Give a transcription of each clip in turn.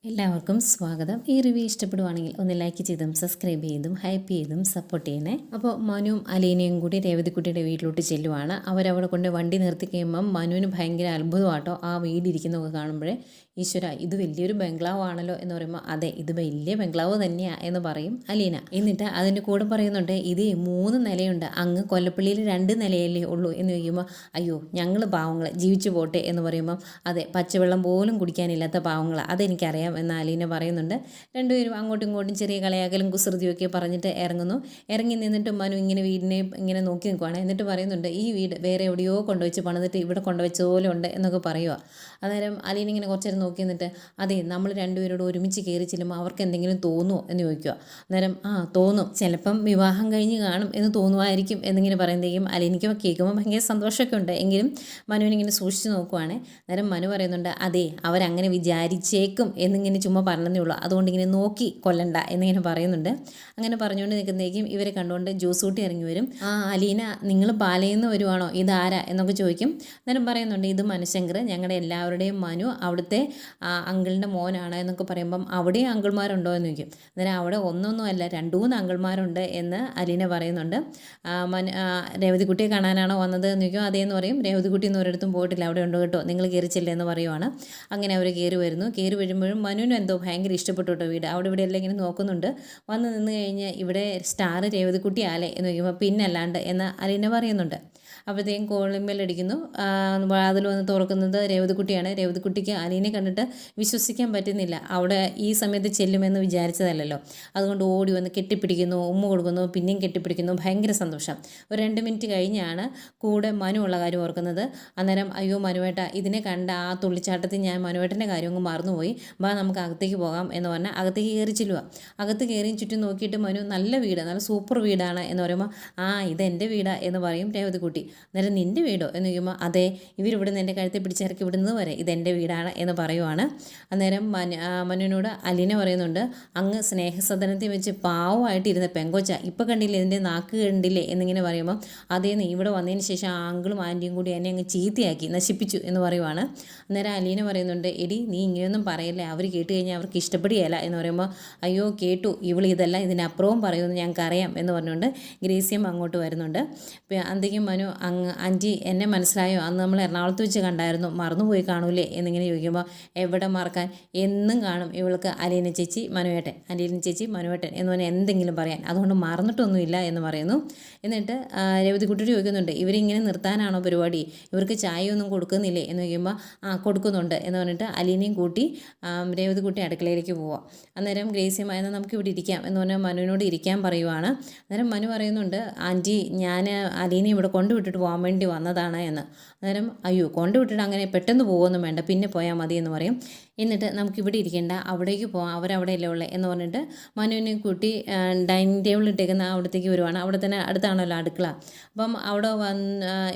എല്ലാവർക്കും സ്വാഗതം. ഈ റിവ്യൂ ഇഷ്ടപ്പെടുവാണെങ്കിൽ ഒന്ന് ലൈക്ക് ചെയ്തും സബ്സ്ക്രൈബ് ചെയ്തും ഹൈപ്പ് ചെയ്തും സപ്പോർട്ട് ചെയ്യണേ. അപ്പോൾ മനുവും അലീനയും കൂടി രേവതിക്കുട്ടിയുടെ വീട്ടിലോട്ട് ചെല്ലുവാണ്. അവരവിടെ കൊണ്ട് വണ്ടി നിർത്തി കഴിയുമ്പം മനുവിന് ഭയങ്കര അത്ഭുതമാട്ടോ ആ വീടിരിക്കുന്നതൊക്കെ കാണുമ്പോഴേ. ഈശ്വര, ഇത് വലിയൊരു ബംഗ്ലാവ് ആണല്ലോ എന്ന് പറയുമ്പോൾ അതെ, ഇത് വലിയ ബംഗ്ലാവ് തന്നെയാണ് എന്ന് പറയും അലീന. എന്നിട്ട് അതിൻ്റെ കൂടെ പറയുന്നുണ്ട്, ഇത് 3 നിലയുണ്ട്, അങ്ങ് കൊല്ലപ്പള്ളിയിൽ 2 നിലയല്ലേ ഉള്ളൂ എന്ന് ചോദിക്കുമ്പോൾ അയ്യോ ഞങ്ങൾ പാവങ്ങൾ ജീവിച്ചു പോട്ടെ എന്ന് പറയുമ്പം അതെ, പച്ചവെള്ളം പോലും കുടിക്കാനില്ലാത്ത പാവങ്ങൾ, അതെനിക്കറിയാം എന്ന് അലീന പറയുന്നുണ്ട്. രണ്ടുപേരും അങ്ങോട്ടും ഇങ്ങോട്ടും ചെറിയ കളയാക്കലും കുസൃതിയൊക്കെ പറഞ്ഞിട്ട് ഇറങ്ങുന്നു. ഇറങ്ങി നിന്നിട്ട് മനു ഇങ്ങനെ വീടിനെ ഇങ്ങനെ നോക്കി നിൽക്കുവാണ്. എന്നിട്ട് പറയുന്നുണ്ട്, ഈ വീട് വേറെ എവിടെയോ കൊണ്ടുവച്ച് പണിതിട്ട് ഇവിടെ കൊണ്ടുവച്ച പോലെ ഉണ്ട് എന്നൊക്കെ പറയുക. അന്നേരം അലീന ഇങ്ങനെ കുറച്ച് നേരം നോക്കി നിന്നിട്ട് അതെ, നമ്മൾ രണ്ടുപേരോട് ഒരുമിച്ച് കയറി ചെല്ലുമ്പോൾ അവർക്ക് എന്തെങ്കിലും തോന്നുമോ എന്ന് ചോദിക്കുക. അന്നേരം തോന്നും, ചിലപ്പം വിവാഹം കഴിഞ്ഞ് കാണും എന്ന് തോന്നുമായിരിക്കും എന്നിങ്ങനെ പറയുന്നതേക്കും അലീനയ്ക്ക് കേൾക്കുമ്പോൾ ഭയങ്കര സന്തോഷമൊക്കെ ഉണ്ട്. എങ്കിലും മനുവിനിങ്ങനെ സൂക്ഷിച്ച് നോക്കുവാണ്. അന്നേരം മനു പറയുന്നുണ്ട്, അതെ അവരങ്ങനെ വിചാരിച്ചേക്കും എന്നിങ്ങനെ ചുമ്മാ പറഞ്ഞതേ ഉള്ളൂ, അതുകൊണ്ട് ഇങ്ങനെ നോക്കി കൊല്ലണ്ട എന്നിങ്ങനെ പറയുന്നുണ്ട്. അങ്ങനെ പറഞ്ഞുകൊണ്ട് നിൽക്കുന്നതേക്കും ഇവരെ കണ്ടുകൊണ്ട് ജോസൂട്ടി ഇറങ്ങി വരും. അലീന, നിങ്ങൾ പാലയിൽ നിന്ന് വരുവാണോ, ഇതാരാ എന്നൊക്കെ ചോദിക്കും. അന്നേരം പറയുന്നുണ്ട്, ഇത് മനശങ്കർ, ഞങ്ങളുടെ എല്ലാവരുടെയും മനു, അവിടുത്തെ അങ്കിളിൻ്റെ മോനാണ് എന്നൊക്കെ പറയുമ്പം അവിടെ അങ്കിൾമാരുണ്ടോ എന്ന് ചോദിക്കും. അന്നേരം അവിടെ ഒന്നൊന്നുമല്ല 2-3 അങ്കിൾമാരുണ്ട് എന്ന് അലീന പറയുന്നുണ്ട്. രേവതിക്കുട്ടിയെ കാണാനാണോ വന്നത് എന്ന് ചോദിക്കും. അതേന്ന് പറയും. രേവതിക്കുട്ടി ഒന്നും ഒരിടത്തും പോയിട്ടില്ല, അവിടെ ഉണ്ടോ കേട്ടോ, നിങ്ങൾ കയറിച്ചില്ലേ എന്ന് പറയുവാണ്. അങ്ങനെ അവർ കയറി വരുന്നു. കയറി വരുമ്പോഴും മനുവിനും എന്തോ ഭയങ്കര ഇഷ്ടപ്പെട്ടു കേട്ടോ വീട്. അവിടെ ഇവിടെ എല്ലാം ഇങ്ങനെ നോക്കുന്നുണ്ട്. വന്ന് നിന്ന് കഴിഞ്ഞ് ഇവിടെ സ്റ്റാർ രേവതിക്കുട്ടി ആലേ എന്ന് ചോദിക്കുമ്പോൾ പിന്നല്ലാണ്ട് എന്ന് അലീന പറയുന്നുണ്ട്. അപ്പോഴത്തേക്കും കോളിംബെല്ലടിക്കുന്നു. വാതിൽ വന്ന് തുറക്കുന്നത് രേവതിക്കുട്ടിയാണ്. രേവതിക്കുട്ടിക്ക് അലീനെ കണ്ടിട്ട് വിശ്വസിക്കാൻ പറ്റുന്നില്ല. അവിടെ ഈ സമയത്ത് ചെല്ലുമെന്ന് വിചാരിച്ചതല്ലല്ലോ. അതുകൊണ്ട് ഓടി വന്ന് കെട്ടിപ്പിടിക്കുന്നു, ഉമ്മ കൊടുക്കുന്നു, പിന്നെയും കെട്ടിപ്പിടിക്കുന്നു. ഭയങ്കര സന്തോഷം. ഒരു 2 മിനിറ്റ് കഴിഞ്ഞാണ് കൂടെ മനു ഉള്ള കാര്യം ഓർക്കുന്നത്. അന്നേരം അയ്യോ മനുവേട്ട, ഇതിനെ കണ്ട ആ തുള്ളിച്ചാട്ടത്തിൽ ഞാൻ മനുവേട്ടൻ്റെ കാര്യം അങ്ങ് മറന്നുപോയി, വാ നമുക്ക് അകത്തേക്ക് പോകാം എന്ന് പറഞ്ഞാൽ അകത്തേക്ക് കയറി ചെല്ലുക. അകത്ത് കയറിയും ചുറ്റും നോക്കിയിട്ട് മനു നല്ല വീട്, നല്ല സൂപ്പർ വീടാണ് എന്ന് പറയുമ്പോൾ ഇതെൻ്റെ വീടാ എന്ന് പറയും രേവതിക്കുട്ടി. അന്നേരം നിൻ്റെ വീടോ എന്ന് ചോദിക്കുമ്പോൾ അതെ, ഇവരിവിടെ നിന്ന് എൻ്റെ കഴുത്തെ പിടിച്ചിറക്കി വിടുന്നത് വരെ ഇതെൻ്റെ വീടാണ് എന്ന് പറയുവാണ്. അന്നേരം മനുവിനോട് അലീന പറയുന്നുണ്ട്, അങ്ങ് സ്നേഹസദനത്തിൽ വെച്ച് പാവമായിട്ടിരുന്ന പെങ്കൊച്ച ഇപ്പം കണ്ടില്ലേ, ഇതിൻ്റെ നാക്ക് കണ്ടില്ലേ എന്നിങ്ങനെ പറയുമ്പം അതേന്ന് ഇവിടെ വന്നതിന് ശേഷം ആങ്കിളും ആൻറ്റിയും കൂടി എന്നെ അങ്ങ് ചീത്തയാക്കി നശിപ്പിച്ചു എന്ന് പറയുവാണ്. അന്നേരം അലീന പറയുന്നുണ്ട്, എടി നീ ഇങ്ങനെയൊന്നും പറയല്ലേ, അവർ കേട്ട് കഴിഞ്ഞാൽ അവർക്ക് ഇഷ്ടപ്പെടുകയല്ല എന്ന് പറയുമ്പോൾ അയ്യോ കേട്ടു, ഇവളിതെല്ലാം ഇതിനപ്പുറവും പറയുമെന്ന് ഞങ്ങൾക്കറിയാം എന്ന് പറഞ്ഞുകൊണ്ട് ഗ്രേസ്യം അങ്ങോട്ട് വരുന്നുണ്ട്. അന്തിക്കും മനു, ആൻറ്റി എന്നെ മനസ്സിലായോ, അന്ന് നമ്മൾ എറണാകുളത്ത് വെച്ച് കണ്ടായിരുന്നു, മറന്നുപോയി കാണൂലേ എന്നിങ്ങനെ ചോദിക്കുമ്പോൾ എവിടെ മറക്കാൻ, എന്നും കാണും ഇവൾക്ക് അലീന ചേച്ചി മനുവേട്ടൻ, അലീന ചേച്ചി മനുവേട്ടൻ എന്ന് പറഞ്ഞാൽ എന്തെങ്കിലും പറയാൻ, അതുകൊണ്ട് മറന്നിട്ടൊന്നുമില്ല എന്ന് പറയുന്നു. എന്നിട്ട് രേവതിക്കുട്ടി ചോദിക്കുന്നുണ്ട്, ഇവരിങ്ങനെ നിർത്താനാണോ പരിപാടി, ഇവർക്ക് ചായയൊന്നും കൊടുക്കുന്നില്ലേ എന്ന് ചോദിക്കുമ്പോൾ കൊടുക്കുന്നുണ്ട് എന്ന് പറഞ്ഞിട്ട് അലീനയും കൂട്ടി രേവതിക്കുട്ടി അടുക്കളയിലേക്ക് പോവാം. അന്നേരം ഗ്രേസ്യമായെന്നാൽ നമുക്ക് ഇവിടെ ഇരിക്കാം എന്ന് പറഞ്ഞാൽ മനുവിനോട് ഇരിക്കാൻ പറയുവാണ്. അന്നേരം മനു പറയുന്നുണ്ട്, ആൻറ്റി ഞാൻ അലീനെ ഇവിടെ കൊണ്ടുവിട്ടിട്ട് പോകാൻ വേണ്ടി വന്നതാണ് എന്ന്. അന്നേരം അയ്യോ കൊണ്ടുവിട്ടിട്ട് അങ്ങനെ പെട്ടെന്ന് പോകുമൊന്നും വേണ്ട, പിന്നെ പോയാൽ മതി എന്ന് പറയും. എന്നിട്ട് നമുക്കിവിടെ ഇരിക്കേണ്ട, അവിടേക്ക് പോകാം, അവരവിടെയല്ലേ ഉള്ളത് എന്ന് പറഞ്ഞിട്ട് മനുവിനെ കൂട്ടി ഡൈനിങ് ടേബിൾ ഇട്ടേക്കുന്ന അവിടത്തേക്ക് വരുവാണ്. അവിടെ തന്നെ അടുത്താണല്ലോ അടുക്കള. അപ്പം അവിടെ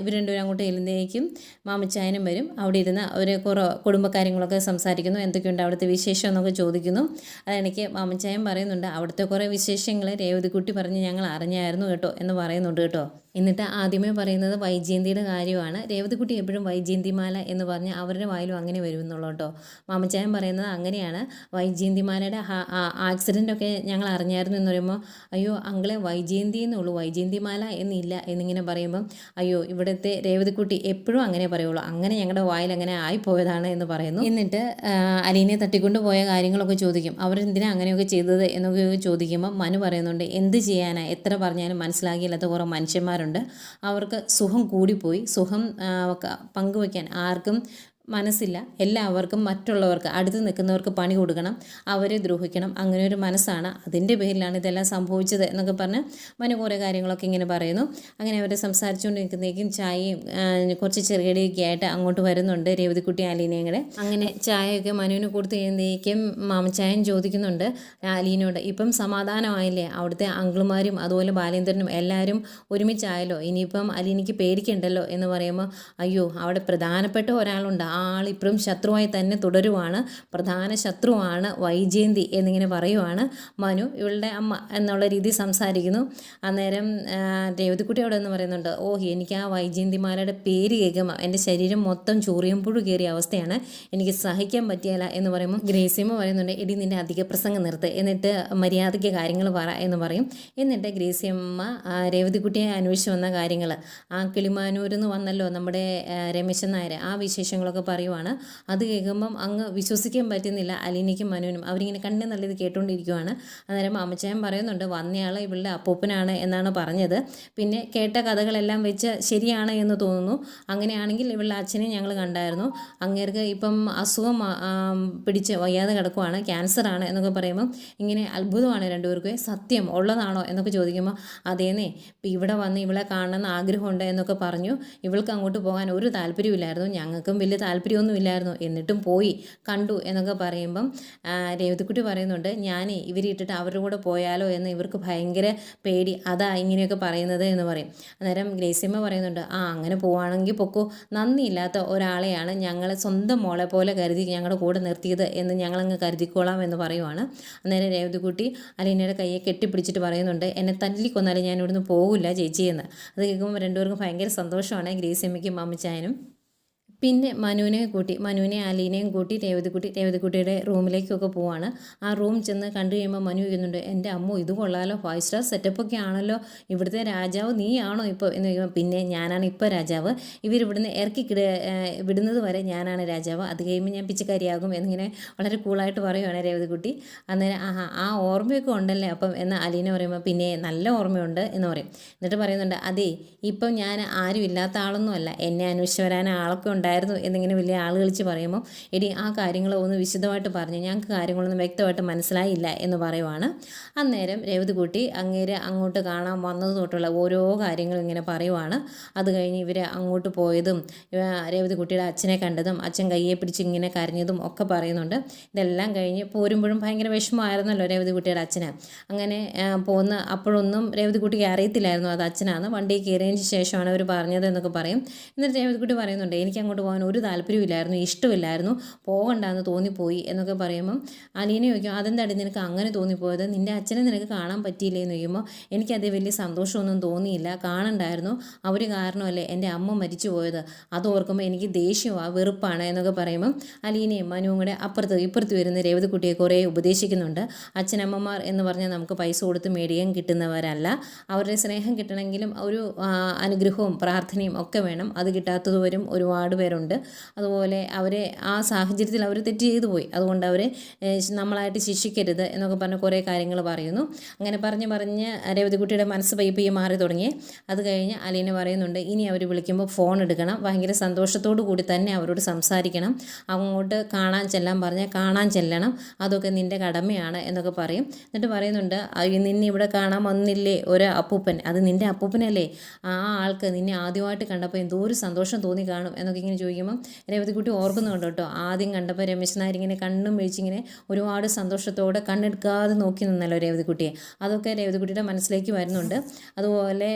ഇവർ രണ്ടുപേരും അങ്ങോട്ട് ചെല്ലുന്നതേക്കും മാമച്ചായനും വരും. അവിടെ ഇരുന്ന് അവർ കുറേ കുടുംബക്കാര്യങ്ങളൊക്കെ സംസാരിക്കുന്നു, എന്തൊക്കെയുണ്ട് അവിടുത്തെ വിശേഷം എന്നൊക്കെ ചോദിക്കുന്നു. അതെനിക്ക് മാമച്ചായൻ പറയുന്നുണ്ട്, അവിടുത്തെ കുറേ വിശേഷങ്ങൾ രേവതിക്കുട്ടി പറഞ്ഞ് ഞങ്ങൾ അറിഞ്ഞായിരുന്നു കേട്ടോ എന്ന് പറയുന്നുണ്ട് കേട്ടോ. എന്നിട്ട് ആദ്യമേ പറയുന്നത് വൈജയന്തിയുടെ കാര്യമാണ്. രേവതിക്കുട്ടി എപ്പോഴും വൈജയന്തിമാല എന്ന് പറഞ്ഞ് അവരുടെ വായിലും അങ്ങനെ വരുമെന്നുള്ളൂ കേട്ടോ. മാമച്ചായൻ പറയുന്നത് അങ്ങനെയാണ്, വൈജയന്തിമാലയുടെ ആക്സിഡൻ്റൊക്കെ ഞങ്ങൾ അറിഞ്ഞായിരുന്നു എന്ന് പറയുമ്പോൾ അയ്യോ അങ്ങളെ വൈജയന്തി എന്നുള്ളൂ, വൈജയന്തിമാല എന്നില്ല എന്നിങ്ങനെ പറയുമ്പം അയ്യോ ഇവിടുത്തെ രേവതിക്കുട്ടി എപ്പോഴും അങ്ങനെ പറയുള്ളൂ, അങ്ങനെ ഞങ്ങളുടെ വായിൽ അങ്ങനെ ആയിപ്പോയതാണ് എന്ന് പറയുന്നു. എന്നിട്ട് അലീനെ തട്ടിക്കൊണ്ട് പോയ കാര്യങ്ങളൊക്കെ ചോദിക്കും, അവരെന്തിനാ അങ്ങനെയൊക്കെ ചെയ്തത് എന്നൊക്കെ ചോദിക്കുമ്പോൾ മനു പറയുന്നുണ്ട്, എന്ത് ചെയ്യാനാണ്, എത്ര പറഞ്ഞാലും മനസ്സിലാക്കിയില്ലാത്ത കുറേ മനുഷ്യന്മാർ അവർക്ക് സുഖം കൂടിപ്പോയി, സുഖം പങ്കുവയ്ക്കാൻ ആർക്കും മനസ്സില്ല, എല്ലാവർക്കും മറ്റുള്ളവർക്ക് അടുത്ത് നിൽക്കുന്നവർക്ക് പണി കൊടുക്കണം, അവരെ ദ്രോഹിക്കണം, അങ്ങനെ ഒരു മനസ്സാണ്, അതിൻ്റെ പേരിലാണ് ഇതെല്ലാം സംഭവിച്ചത് എന്നൊക്കെ പറഞ്ഞ് മനു കുറേ കാര്യങ്ങളൊക്കെ ഇങ്ങനെ പറയുന്നു. അങ്ങനെ അവരെ സംസാരിച്ചുകൊണ്ട് നിൽക്കുന്നതേക്കും ചായയും കുറച്ച് ചെറുകടിയൊക്കെ ആയിട്ട് അങ്ങോട്ട് വരുന്നുണ്ട് രേവതിക്കുട്ടി അലീനയും കൂടെ. അങ്ങനെ ചായയൊക്കെ മനുവിന് കൊടുത്ത് കഴിയുമ്പോഴേക്കും മാമച്ചായൻ ചോദിക്കുന്നുണ്ട് അലീനോട്, ഇപ്പം സമാധാനമായില്ലേ, അവിടുത്തെ അങ്കിളുമാരും അതുപോലെ ബാലേന്ദ്രനും എല്ലാവരും ഒരുമിച്ചായല്ലോ, ഇനിയിപ്പം അലീനയ്ക്ക് പേടിക്കണ്ടല്ലോ എന്ന് പറയുമ്പോൾ അയ്യോ അവിടെ പ്രധാനപ്പെട്ട ഒരാളുണ്ട്, ആ ആളിപ്പോഴും ശത്രുവായി തന്നെ തുടരുവാണ്, പ്രധാന ശത്രുവാണ് വൈജയന്തി എന്നിങ്ങനെ പറയുവാണ് മനു. ഇവളുടെ അമ്മ എന്നുള്ള രീതി സംസാരിക്കുന്നു. അന്നേരം രേവതിക്കുട്ടി അവിടെ നിന്ന് പറയുന്നുണ്ട്, എനിക്ക് ആ വൈജയന്തിമാലയുടെ പേര് കേൾക്കുമ്പോൾ എൻ്റെ ശരീരം മൊത്തം ചൊറിയുമ്പുഴു കയറിയ അവസ്ഥയാണ്, എനിക്ക് സഹിക്കാൻ പറ്റിയല്ല എന്ന് പറയുമ്പോൾ ഗ്രേസിയമ്മ പറയുന്നുണ്ട്, എടി നിൻ്റെ അധിക പ്രസംഗം നിർത്ത്, എന്നിട്ട് മര്യാദയ്ക്ക് കാര്യങ്ങൾ പറ എന്ന് പറയും. എന്നിട്ട് ഗ്രേസിയമ്മ രേവതിക്കുട്ടിയെ അന്വേഷിച്ച് വന്ന കാര്യങ്ങൾ, ആ കിളിമാനൂരിൽ നിന്ന് വന്നല്ലോ നമ്മുടെ രമേശൻ നായർ, ആ വിശേഷങ്ങളൊക്കെ പറയുവാണ്. അത് കേൾക്കുമ്പം അങ്ങ് വിശ്വസിക്കാൻ പറ്റുന്നില്ല അലീനയ്ക്കും മനുവിനും. അവരിങ്ങനെ കണ്ണു നല്ലത് കേട്ടുകൊണ്ടിരിക്കുവാണ്. അന്നേരം അമ്മച്ചായൻ പറയുന്നുണ്ട്, വന്നയാൾ ഇവളുടെ അപ്പൂപ്പനാണ് എന്നാണ് പറഞ്ഞത്, പിന്നെ കേട്ട കഥകളെല്ലാം വെച്ച് ശരിയാണ് എന്ന് തോന്നുന്നു. അങ്ങനെയാണെങ്കിൽ ഇവളുടെ അച്ഛനെ ഞങ്ങൾ കണ്ടായിരുന്നു, അങ്ങേർക്ക് ഇപ്പം അസുഖം പിടിച്ച് വയ്യാതെ കിടക്കുവാണ്, ക്യാൻസറാണ് എന്നൊക്കെ പറയുമ്പം ഇങ്ങനെ അത്ഭുതമാണ് രണ്ടുപേർക്കും. സത്യം ഉള്ളതാണോ എന്നൊക്കെ ചോദിക്കുമ്പോൾ അതേന്നേ, ഇപ്പം ഇവിടെ വന്ന് ഇവളെ കാണണമെന്ന് ആഗ്രഹമുണ്ട് എന്നൊക്കെ പറഞ്ഞു. ഇവൾക്ക് അങ്ങോട്ട് പോകാൻ ഒരു താല്പര്യമില്ലായിരുന്നു, ഞങ്ങൾക്കും വലിയ താല്പര്യമൊന്നുമില്ലായിരുന്നു, എന്നിട്ടും പോയി കണ്ടു എന്നൊക്കെ പറയുമ്പം രേവതിക്കുട്ടി പറയുന്നുണ്ട്, ഞാൻ ഇവരിട്ടിട്ട് അവരുടെ കൂടെ പോയാലോ എന്ന് ഇവർക്ക് ഭയങ്കര പേടി, അതാ ഇങ്ങനെയൊക്കെ പറയുന്നത് എന്ന് പറയും. അന്നേരം ഗ്രേസിയമ്മ പറയുന്നുണ്ട്, അങ്ങനെ പോവുകയാണെങ്കിൽ പൊക്കോ, നന്ദിയില്ലാത്ത ഒരാളെയാണ് ഞങ്ങൾ സ്വന്തം മോളെ പോലെ കരുതി ഞങ്ങളുടെ കൂടെ നിർത്തിയത് എന്ന് ഞങ്ങളങ്ങ് കരുതിക്കോളാം എന്ന് പറയുവാണ്. അന്നേരം രേവതിക്കുട്ടി അലീനയുടെ കയ്യെ കെട്ടിപ്പിടിച്ചിട്ട് പറയുന്നുണ്ട്, എന്നെ തല്ലിക്കൊന്നാലും ഞാൻ ഇവിടുന്ന് പോകില്ല ചേച്ചിയെന്ന്. അത് കേൾക്കുമ്പോൾ രണ്ടുപേർക്കും ഭയങ്കര സന്തോഷമാണ്, ഗ്രേസിയമ്മയ്ക്കും അമ്മച്ചായനും. പിന്നെ മനുവിനെ അലീനയും കൂട്ടി രേവതിക്കുട്ടിയുടെ റൂമിലേക്കൊക്കെ പോവാണ്. ആ റൂം ചെന്ന് കണ്ടു കഴിയുമ്പോൾ മനു ചോദിക്കുന്നുണ്ട്, എൻ്റെ അമ്മോ ഇത് കൊള്ളാലോ, 5 സ്റ്റാർ സെറ്റപ്പൊക്കെ ആണല്ലോ, ഇവിടുത്തെ രാജാവ് നീ ആണോ ഇപ്പോൾ എന്ന് ചോദിക്കുമ്പോൾ, പിന്നെ ഞാനാണ് ഇപ്പോൾ രാജാവ്, ഇവരിവിടുന്ന് വിടുന്നത് വരെ ഞാനാണ് രാജാവ്, അത് കഴിയുമ്പോൾ ഞാൻ പിച്ചക്കാരിയാകും എന്നിങ്ങനെ വളരെ കൂളായിട്ട് പറയുവാണ് രേവതിക്കുട്ടി. അന്നേരം ആ ഓർമ്മയൊക്കെ ഉണ്ടല്ലേ അപ്പം എന്ന് അലീന പറയുമ്പോൾ, പിന്നെ നല്ല ഓർമ്മയുണ്ട് എന്ന് പറയും. എന്നിട്ട് പറയുന്നുണ്ട്, അതേ ഇപ്പം ഞാൻ ആരും ഇല്ലാത്ത ആളൊന്നുമല്ല, എന്നെ അന്വേഷിച്ച് വരാൻ ആളൊക്കെ ഉണ്ടായിരുന്നു എന്നിങ്ങനെ വലിയ ആൾ കളിച്ച് പറയുമ്പോൾ, എടി ആ കാര്യങ്ങൾ ഒന്ന് വിശദമായിട്ട് പറഞ്ഞു, ഞങ്ങൾക്ക് കാര്യങ്ങളൊന്നും വ്യക്തമായിട്ട് മനസ്സിലായില്ല എന്ന് പറയുവാണ്. അന്നേരം രേവതിക്കുട്ടി അങ്ങോട്ട് കാണാൻ വന്നത് തൊട്ടുള്ള ഓരോ കാര്യങ്ങളും ഇങ്ങനെ പറയുവാണ്. അത് കഴിഞ്ഞ് ഇവർ അങ്ങോട്ട് പോയതും രേവതിക്കുട്ടിയുടെ അച്ഛനെ കണ്ടതും അച്ഛൻ കയ്യെ പിടിച്ച് ഇങ്ങനെ കരഞ്ഞതും ഒക്കെ പറയുന്നുണ്ട്. ഇതെല്ലാം കഴിഞ്ഞ് പോരുമ്പോഴും ഭയങ്കര വിഷമമായിരുന്നല്ലോ രേവതിക്കുട്ടിയുടെ അച്ഛന്. അങ്ങനെ പോന്ന് അപ്പോഴൊന്നും രേവതിക്കുട്ടിക്ക് അറിയത്തില്ലായിരുന്നു അത് അച്ഛനാണ്, വണ്ടിയിൽ കയറിയതിന് ശേഷമാണ് അവർ പറഞ്ഞത് എന്നൊക്കെ പറയും. എന്നിട്ട് രേവതിക്കുട്ടി പറയുന്നുണ്ട്, എനിക്ക് അങ്ങോട്ട് പോകാൻ ഒരു താല്പര്യമില്ലായിരുന്നു, ഇഷ്ടമില്ലായിരുന്നു, പോകണ്ടെന്ന് തോന്നിപ്പോയി എന്നൊക്കെ പറയുമ്പം അലീന ചോദിക്കും, അതെന്താടി നിനക്ക് അങ്ങനെ തോന്നിപ്പോയത്, നിൻ്റെ അച്ഛനെ നിനക്ക് കാണാൻ പറ്റിയില്ലേ എന്ന് ചോദിക്കുമ്പോൾ, എനിക്കത് വലിയ സന്തോഷമൊന്നും തോന്നിയില്ല, കാണണ്ടായിരുന്നു, അവർ കാരണമല്ലേ എൻ്റെ അമ്മ മരിച്ചു പോയത്, അത് ഓർക്കുമ്പോൾ എനിക്ക് ദേഷ്യമാണ്, വെറുപ്പാണ് എന്നൊക്കെ പറയുമ്പം അലീനയും മനുവും കൂടെ ഇപ്പുറത്ത് വരുന്ന രേവതിക്കുട്ടിയെ കുറേ ഉപദേശിക്കുന്നുണ്ട്. അച്ഛനമ്മമാർ എന്ന് പറഞ്ഞാൽ നമുക്ക് പൈസ കൊടുത്ത് മേടിക്കാൻ കിട്ടുന്നവരല്ല, അവരുടെ സ്നേഹം കിട്ടണമെങ്കിലും ഒരു അനുഗ്രഹവും പ്രാർത്ഥനയും ഒക്കെ വേണം, അത് കിട്ടാത്തതുവരും ഒരുപാട് പേരുണ്ട്. അതുപോലെ അവരെ ആ സാഹചര്യത്തിൽ അവർ തെറ്റ് ചെയ്തു പോയി, അതുകൊണ്ട് അവരെ നമ്മളായിട്ട് ശിക്ഷിക്കരുത് എന്നൊക്കെ പറഞ്ഞ് കുറേ കാര്യങ്ങൾ പറയുന്നു. അങ്ങനെ പറഞ്ഞ് രേവതിക്കുട്ടിയുടെ മനസ്സ് പയ്യെ മാറി തുടങ്ങി. അത് കഴിഞ്ഞ് അലീന പറയുന്നുണ്ട്, ഇനി അവർ വിളിക്കുമ്പോൾ ഫോൺ എടുക്കണം, ഭയങ്കര സന്തോഷത്തോടു കൂടി തന്നെ അവരോട് സംസാരിക്കണം, അങ്ങോട്ട് കാണാൻ ചെല്ലാൻ പറഞ്ഞാൽ കാണാൻ ചെല്ലണം, അതൊക്കെ നിൻ്റെ കടമയാണ് എന്നൊക്കെ പറയും. എന്നിട്ട് പറയുന്നുണ്ട്, നിന്നെ ഇവിടെ കാണാൻ വന്നില്ലേ ഒരു അപ്പൂപ്പൻ, അത് നിൻ്റെ അപ്പൂപ്പനല്ലേ, ആ ആൾക്ക് നിന്നെ ആദ്യമായിട്ട് കണ്ടപ്പോൾ എന്തോ ഒരു സന്തോഷം തോന്നി കാണും എന്നൊക്കെ ഇങ്ങനെ ചോദിക്കുമ്പം രേവതിക്കുട്ടി ഓർക്കുന്നുണ്ട് കേട്ടോ, ആദ്യം കണ്ടപ്പോൾ രമേശൻ നായർ ഇങ്ങനെ കണ്ണും വീഴ്ചിങ്ങനെ ഒരുപാട് സന്തോഷത്തോടെ കണ്ണെടുക്കാതെ നോക്കി നിന്നല്ലോ രേവതിക്കുട്ടിയെ, അതൊക്കെ രേവതിക്കുട്ടിയുടെ മനസ്സിലേക്ക് വരുന്നുണ്ട്. അതുപോലെ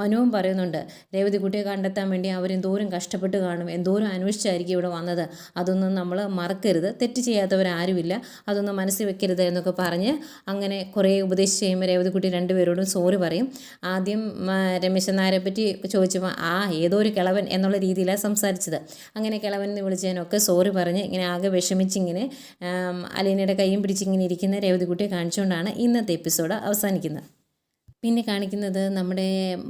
മനുവും പറയുന്നുണ്ട്, രേവതിക്കുട്ടിയെ കണ്ടെത്താൻ വേണ്ടി അവരെന്തോരം കഷ്ടപ്പെട്ട് കാണും, എന്തോരം അന്വേഷിച്ചായിരിക്കും ഇവിടെ വന്നത്, അതൊന്നും നമ്മൾ മറക്കരുത്, തെറ്റ് ചെയ്യാത്തവരാരുമില്ല, അതൊന്നും മനസ്സിൽ വെക്കരുത് എന്നൊക്കെ പറഞ്ഞ് അങ്ങനെ കുറേ ഉപദേശിച്ച് കഴിയുമ്പോൾ രേവതിക്കുട്ടി രണ്ടുപേരോടും സോറി പറയും. ആദ്യം രമേശൻ നായരെ പറ്റി ചോദിച്ചപ്പോൾ ഏതോ ഒരു കിളവൻ എന്നുള്ള രീതിയിലാണ് സംസാരിച്ചത്, അങ്ങനെ കിളവൻ എന്ന് വിളിച്ചതിനൊക്കെ സോറി പറഞ്ഞ് ഇങ്ങനെ ആകെ വിഷമിച്ചിങ്ങനെ അലീനയുടെ കൈയും പിടിച്ചിങ്ങനെ ഇരിക്കുന്ന രേവതിക്കുട്ടിയെ കാണിച്ചുകൊണ്ടാണ് ഇന്നത്തെ എപ്പിസോഡ് അവസാനിക്കുന്നത്. പിന്നെ കാണിക്കുന്നത് നമ്മുടെ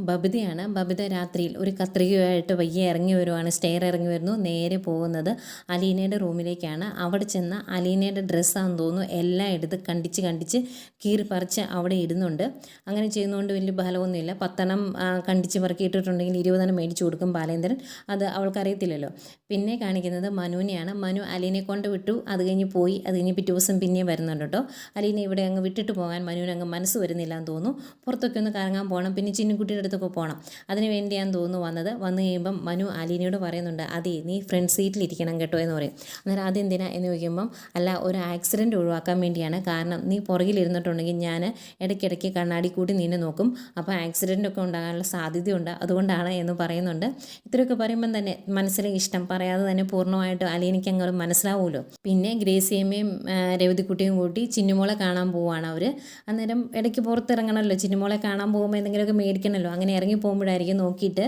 ബബിതയാണ്. ബബിത രാത്രിയിൽ ഒരു കത്രികയായിട്ട് വയ്യ ഇറങ്ങി വരുവാണ്, സ്റ്റെയർ ഇറങ്ങി വരുന്നു, നേരെ പോകുന്നത് അലീനയുടെ റൂമിലേക്കാണ്. അവിടെ ചെന്ന് അലീനയുടെ ഡ്രസ്സാണെന്ന് തോന്നുന്നു എല്ലാം എടുത്ത് കണ്ടിച്ച് കീറി പറിച്ച് അവിടെ ഇടുന്നുണ്ട്. അങ്ങനെ ചെയ്യുന്നതുകൊണ്ട് വലിയ ഫലമൊന്നുമില്ല, 10 കണ്ടിച്ച് പറക്കിയിട്ടിട്ടുണ്ടെങ്കിൽ 20 മേടിച്ചു കൊടുക്കും ബാലേന്ദ്രൻ, അത് അവൾക്കറിയത്തില്ലല്ലോ. പിന്നെ കാണിക്കുന്നത് മനുവിനെയാണ്. മനു അലീനെ കൊണ്ട് വിട്ടു, അത് കഴിഞ്ഞ് പോയി, അത് കഴിഞ്ഞ് പിറ്റേ ദിവസം പിന്നെയും വരുന്നുണ്ട് കേട്ടോ. അലീനെ ഇവിടെ അങ്ങ് വിട്ടിട്ട് പോകാൻ മനുവിന് അങ്ങ് മനസ്സ് വരുന്നില്ല എന്ന് തോന്നുന്നു. പുറത്തോട്ട് പുറത്തൊക്കെ ഒന്ന് കറങ്ങാൻ പോകണം, പിന്നെ ചിന്നുകുട്ടിയുടെ അടുത്തൊക്കെ പോകണം. അതിന് വേണ്ടിയാന്ന് തോന്നുന്നു വന്നത്. വന്നു കഴിയുമ്പം മനു അലീനയോട് പറയുന്നുണ്ട്, അതെ നീ ഫ്രണ്ട് സീറ്റിലിരിക്കണം കേട്ടോ എന്ന് പറയും. അന്നേരം അതെന്തിനാ എന്ന് ചോദിക്കുമ്പം, അല്ല ഒരു ആക്സിഡൻറ്റ് ഒഴിവാക്കാൻ വേണ്ടിയാണ്. കാരണം നീ പുറകിലിരുന്നിട്ടുണ്ടെങ്കിൽ ഞാൻ ഇടയ്ക്കിടയ്ക്ക് കണ്ണാടി കൂടി നിന്നെ നോക്കും, അപ്പോൾ ആക്സിഡൻ്റ് ഒക്കെ ഉണ്ടാകാനുള്ള സാധ്യതയുണ്ട്, അതുകൊണ്ടാണ് എന്ന് പറയുന്നുണ്ട്. ഇത്രയൊക്കെ പറയുമ്പം തന്നെ മനസ്സിലെ ഇഷ്ടം പറയാതെ തന്നെ പൂർണ്ണമായിട്ടും അലീനയ്ക്ക് അങ്ങോട്ട് മനസ്സിലാവുമല്ലോ. പിന്നെ ഗ്രേസിയമ്മയും രേവതിക്കുട്ടിയും കൂട്ടി ചിന്നുമോളെ കാണാൻ പോവുകയാണ് അവർ. അന്നേരം ഇടയ്ക്ക് പുറത്തിറങ്ങണമല്ലോ, ചിന്നുമോളെ കാണാൻ പോകുമ്പോൾ എന്തെങ്കിലുമൊക്കെ മേടിക്കണമല്ലോ. അങ്ങനെ ഇറങ്ങി പോകുമ്പോഴായിരിക്കും നോക്കിയിട്ട്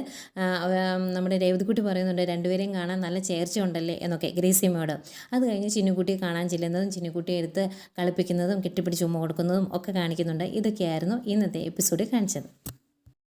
നമ്മുടെ രേവതിക്കുട്ടി പറയുന്നുണ്ട്, രണ്ടുപേരെയും കാണാൻ നല്ല ചേർച്ച ഉണ്ടല്ലേ എന്നൊക്കെ ഗ്രേസിയമ്മയോട്. അത് കഴിഞ്ഞ് ചിന്നുകുട്ടിയെ കാണാൻ ചെല്ലുന്നതും ചിന്നുകുട്ടിയെ എടുത്ത് കളിപ്പിക്കുന്നതും കെട്ടിപ്പിടിച്ച് ഉമ്മ കൊടുക്കുന്നതും ഒക്കെ കാണിക്കുന്നുണ്ട്. ഇതൊക്കെയായിരുന്നു ഇന്നത്തെ എപ്പിസോഡിൽ കാണിച്ചത്.